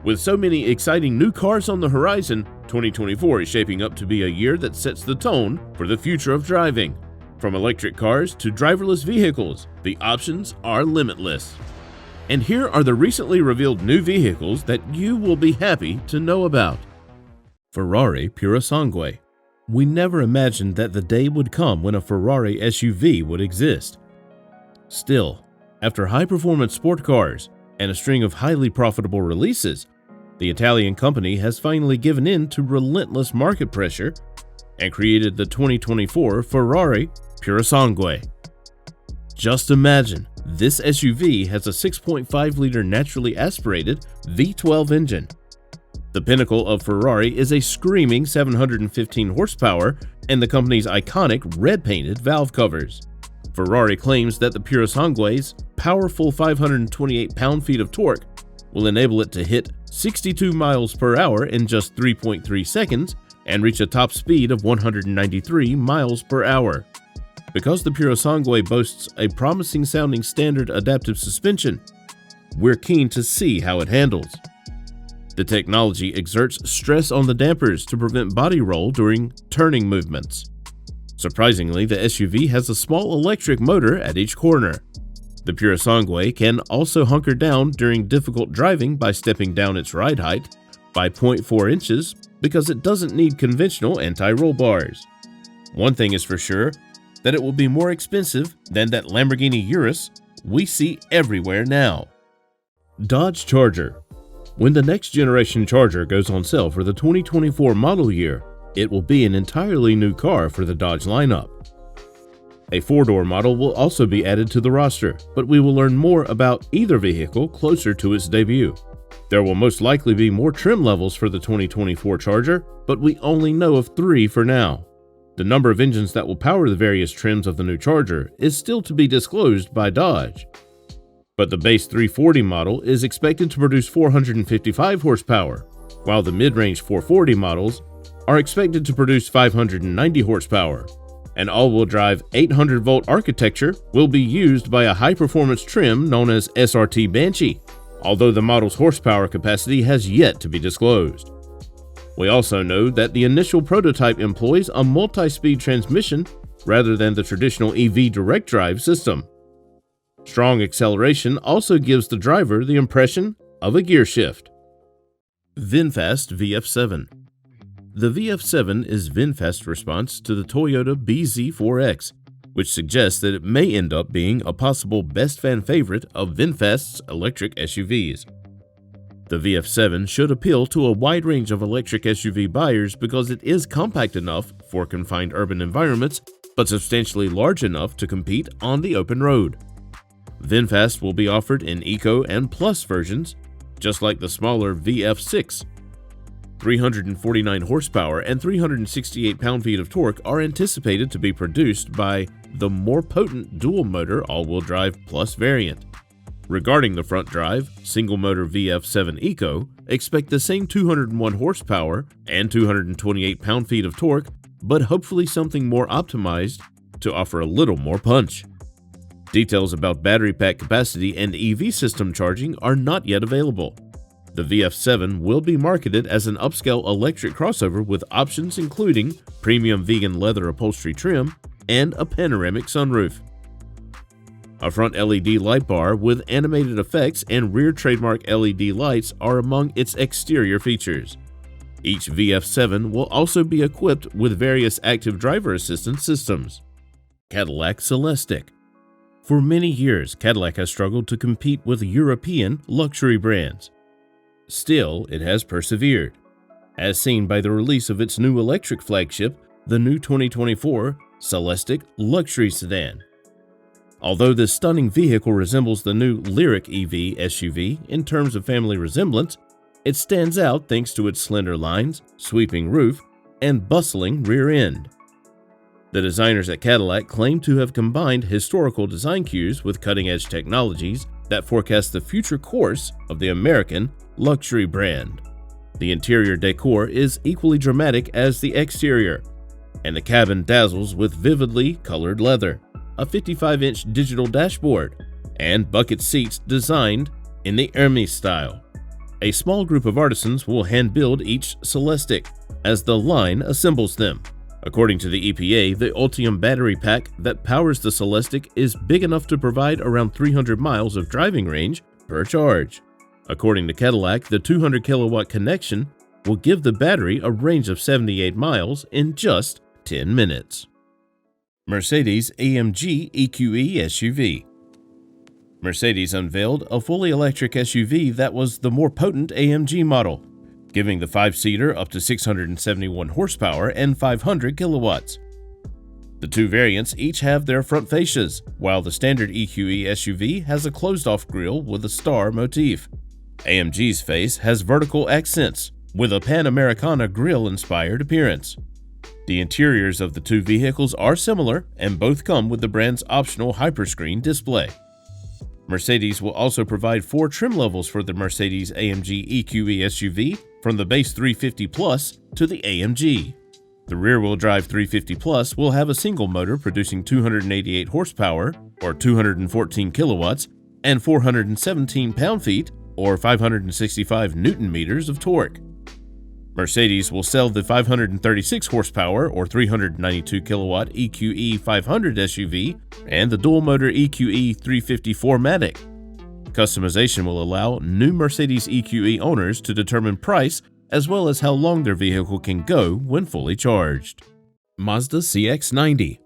With so many exciting new cars on the horizon, 2024 is shaping up to be a year that sets the tone for the future of driving. From electric cars to driverless vehicles, the options are limitless. And here are the recently revealed new vehicles that you will be happy to know about. Ferrari Purosangue. We never imagined that the day would come when a Ferrari SUV would exist. Still, after high-performance sport cars and a string of highly profitable releases, the Italian company has finally given in to relentless market pressure and created the 2024 Ferrari Purosangue. Just imagine, this SUV has a 6.5-liter naturally aspirated V12 engine. The pinnacle of Ferrari is a screaming 715 horsepower and the company's iconic red-painted valve covers. Ferrari claims that the Purosangue's powerful 528 pound-feet of torque will enable it to hit 62 miles per hour in just 3.3 seconds and reach a top speed of 193 miles per hour. Because the Purosangue boasts a promising sounding standard adaptive suspension, we're keen to see how it handles. The technology exerts stress on the dampers to prevent body roll during turning movements. Surprisingly, the SUV has a small electric motor at each corner. The Purosangue can also hunker down during difficult driving by stepping down its ride height by 0.4 inches because it doesn't need conventional anti-roll bars. One thing is for sure, that it will be more expensive than that Lamborghini Urus we see everywhere now. Dodge Charger. When the next generation Charger goes on sale for the 2024 model year, it will be an entirely new car for the Dodge lineup. A four-door model will also be added to the roster, but we will learn more about either vehicle closer to its debut. There will most likely be more trim levels for the 2024 Charger, but we only know of 3 for now. The number of engines that will power the various trims of the new Charger is still to be disclosed by Dodge. But the base 340 model is expected to produce 455 horsepower, while the mid-range 440 models are expected to produce 590 horsepower. An all-wheel drive 800-volt architecture will be used by a high-performance trim known as SRT Banshee, although the model's horsepower capacity has yet to be disclosed. We also know that the initial prototype employs a multi-speed transmission rather than the traditional EV direct drive system. Strong acceleration also gives the driver the impression of a gear shift. Vinfest VF7. The VF7 is Vinfest's response to the Toyota BZ4X, which suggests that it may end up being a possible best fan favorite of Vinfest's electric SUVs. The VF7 should appeal to a wide range of electric SUV buyers because it is compact enough for confined urban environments, but substantially large enough to compete on the open road. Vinfast will be offered in Eco and Plus versions, just like the smaller VF6. 349 horsepower and 368 pound-feet of torque are anticipated to be produced by the more potent dual-motor all-wheel drive Plus variant. Regarding the front drive, single-motor VF7 Eco expect the same 201 horsepower and 228 pound-feet of torque, but hopefully something more optimized to offer a little more punch. Details about battery pack capacity and EV system charging are not yet available. The VF7 will be marketed as an upscale electric crossover with options including premium vegan leather upholstery trim and a panoramic sunroof. A front LED light bar with animated effects and rear trademark LED lights are among its exterior features. Each VF7 will also be equipped with various active driver assistance systems. Cadillac Solstice. For many years, Cadillac has struggled to compete with European luxury brands. Still, it has persevered, as seen by the release of its new electric flagship, the new 2024 Celestiq luxury sedan. Although this stunning vehicle resembles the new Lyriq EV SUV in terms of family resemblance, it stands out thanks to its slender lines, sweeping roof, and bustling rear end. The designers at Cadillac claim to have combined historical design cues with cutting-edge technologies that forecast the future course of the American luxury brand. The interior decor is equally dramatic as the exterior, and the cabin dazzles with vividly colored leather, a 55-inch digital dashboard, and bucket seats designed in the Hermes style. A small group of artisans will hand-build each Celestiq as the line assembles them. According to the EPA, the Ultium battery pack that powers the Celestiq is big enough to provide around 300 miles of driving range per charge. According to Cadillac, the 200 kilowatt connection will give the battery a range of 78 miles in just 10 minutes. Mercedes AMG EQE SUV. Mercedes unveiled a fully electric SUV that was the more potent AMG model, giving the 5-seater up to 671 horsepower and 500 kilowatts. The two variants each have their front fascias, while the standard EQE SUV has a closed-off grille with a star motif. AMG's face has vertical accents, with a Pan-Americana grille-inspired appearance. The interiors of the two vehicles are similar, and both come with the brand's optional hyperscreen display. Mercedes will also provide 4 trim levels for the Mercedes AMG EQE SUV, from the base 350 Plus to the AMG. The rear-wheel drive 350 Plus will have a single motor producing 288 horsepower, or 214 kilowatts, and 417 pound-feet, or 565 newton-meters of torque. Mercedes will sell the 536 horsepower or 392 kilowatt EQE 500 SUV and the dual-motor EQE 350 4MATIC. Customization will allow new Mercedes EQE owners to determine price as well as how long their vehicle can go when fully charged. Mazda CX90.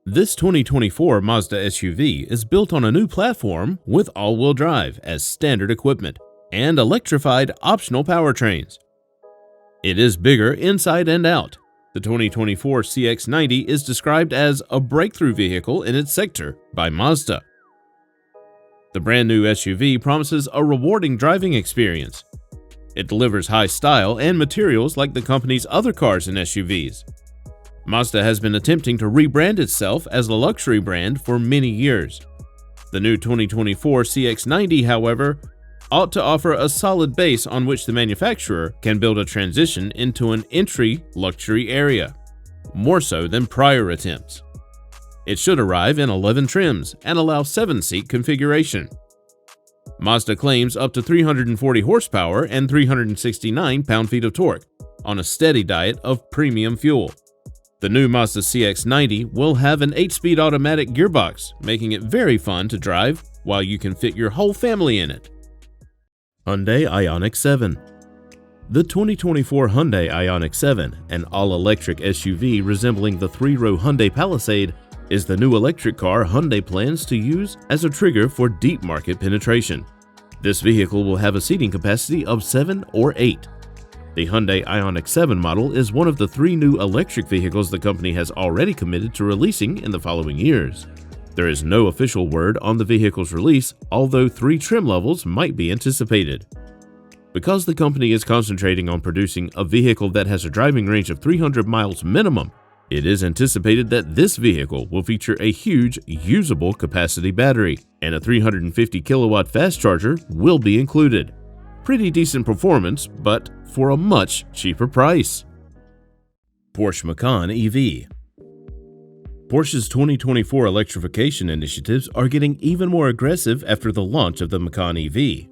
This 2024 Mazda SUV is built on a new platform with all-wheel drive as standard equipment and electrified optional powertrains. It is bigger inside and out. The 2024 CX90 is described as a breakthrough vehicle in its sector by Mazda. The brand new SUV promises a rewarding driving experience. It delivers high style and materials like the company's other cars and SUVs. Mazda has been attempting to rebrand itself as a luxury brand for many years. The new 2024 CX90, however, ought to offer a solid base on which the manufacturer can build a transition into an entry luxury area, more so than prior attempts. It should arrive in 11 trims and allow 7-seat configuration. Mazda claims up to 340 horsepower and 369 pound-feet of torque on a steady diet of premium fuel. The new Mazda CX90 will have an 8-speed automatic gearbox, making it very fun to drive while you can fit your whole family in it. Hyundai Ioniq 7. The 2024 Hyundai Ioniq 7, an all-electric SUV resembling the 3-row Hyundai Palisade, is the new electric car Hyundai plans to use as a trigger for deep market penetration. This vehicle will have a seating capacity of 7 or 8. The Hyundai Ioniq 7 model is one of the 3 new electric vehicles the company has already committed to releasing in the following years. There is no official word on the vehicle's release, although 3 trim levels might be anticipated. Because the company is concentrating on producing a vehicle that has a driving range of 300 miles minimum, it is anticipated that this vehicle will feature a huge usable capacity battery, and a 350 kilowatt fast charger will be included. Pretty decent performance, but for a much cheaper price. Porsche Macan EV. Porsche's 2024 electrification initiatives are getting even more aggressive after the launch of the Macan EV.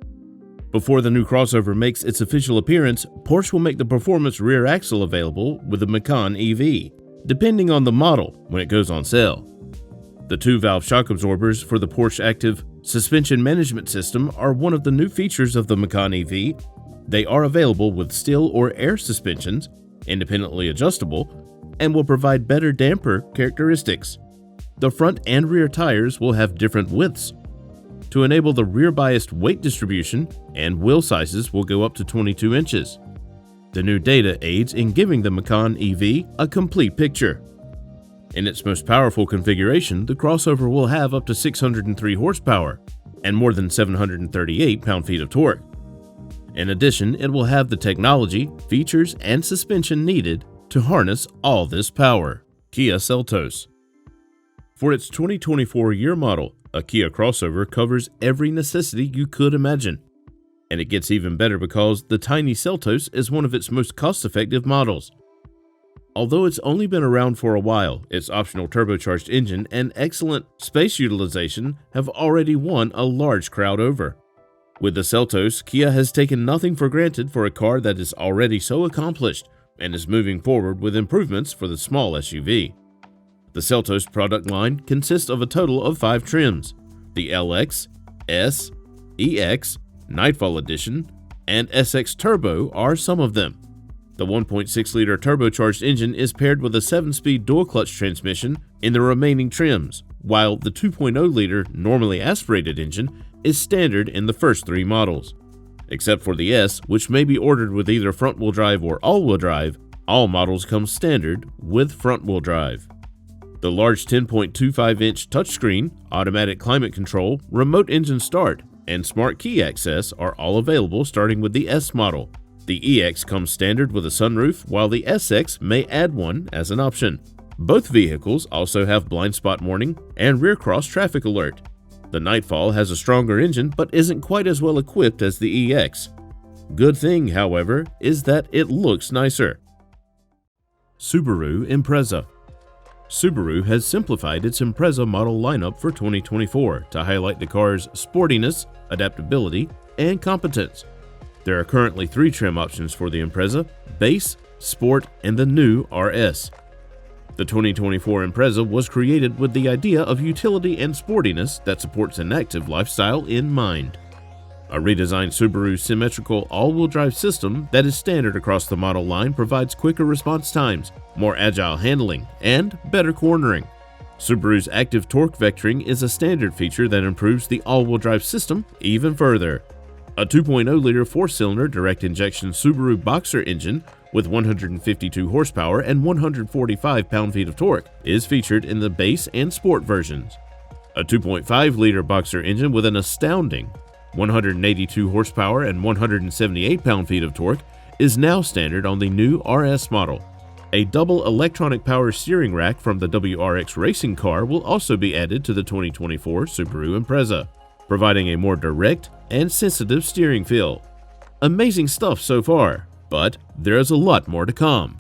Before the new crossover makes its official appearance, Porsche will make the performance rear axle available with the Macan EV, depending on the model when it goes on sale. The 2-valve shock absorbers for the Porsche Active suspension management system are one of the new features of the Macan EV. They are available with still or air suspensions, independently adjustable, and will provide better damper characteristics. The front and rear tires will have different widths. To enable the rear-biased weight distribution, and wheel sizes will go up to 22 inches. The new data aids in giving the Macan EV a complete picture. In its most powerful configuration, the crossover will have up to 603 horsepower and more than 738 pound-feet of torque. In addition, it will have the technology, features, and suspension needed to harness all this power. Kia Celtos. For its 2024 year model, a Kia crossover covers every necessity you could imagine. And it gets even better because the tiny Celtos is one of its most cost-effective models. Although it's only been around for a while, its optional turbocharged engine and excellent space utilization have already won a large crowd over. With the Celtos, Kia has taken nothing for granted for a car that is already so accomplished and is moving forward with improvements for the small SUV. The Celtos product line consists of a total of 5 trims. The LX, S, EX, Nightfall Edition, and SX Turbo are some of them. The 1.6-liter turbocharged engine is paired with a 7-speed dual-clutch transmission in the remaining trims, while the 2.0-liter normally aspirated engine is standard in the first 3 models. Except for the S, which may be ordered with either front-wheel drive or all-wheel drive, all models come standard with front-wheel drive. The large 10.25-inch touchscreen, automatic climate control, remote engine start, and smart key access are all available starting with the S model. The EX comes standard with a sunroof, while the SX may add one as an option. Both vehicles also have blind spot warning and rear cross traffic alert. The Nightfall has a stronger engine but isn't quite as well equipped as the EX. Good thing, however, is that it looks nicer. Subaru Impreza. Subaru has simplified its Impreza model lineup for 2024 to highlight the car's sportiness, adaptability, and competence. There are currently 3 trim options for the Impreza: Base, Sport, and the new RS. The 2024 Impreza was created with the idea of utility and sportiness that supports an active lifestyle in mind. A redesigned Subaru symmetrical all-wheel drive system that is standard across the model line provides quicker response times, more agile handling, and better cornering. Subaru's active torque vectoring is a standard feature that improves the all-wheel drive system even further. A 2.0-liter 4-cylinder direct-injection Subaru Boxer engine with 152 horsepower and 145 pound-feet of torque is featured in the base and sport versions. A 2.5-liter Boxer engine with an astounding 182 horsepower and 178 pound-feet of torque is now standard on the new RS model. A double electronic power steering rack from the WRX racing car will also be added to the 2024 Subaru Impreza, providing a more direct and sensitive steering feel. Amazing stuff so far, but there's a lot more to come.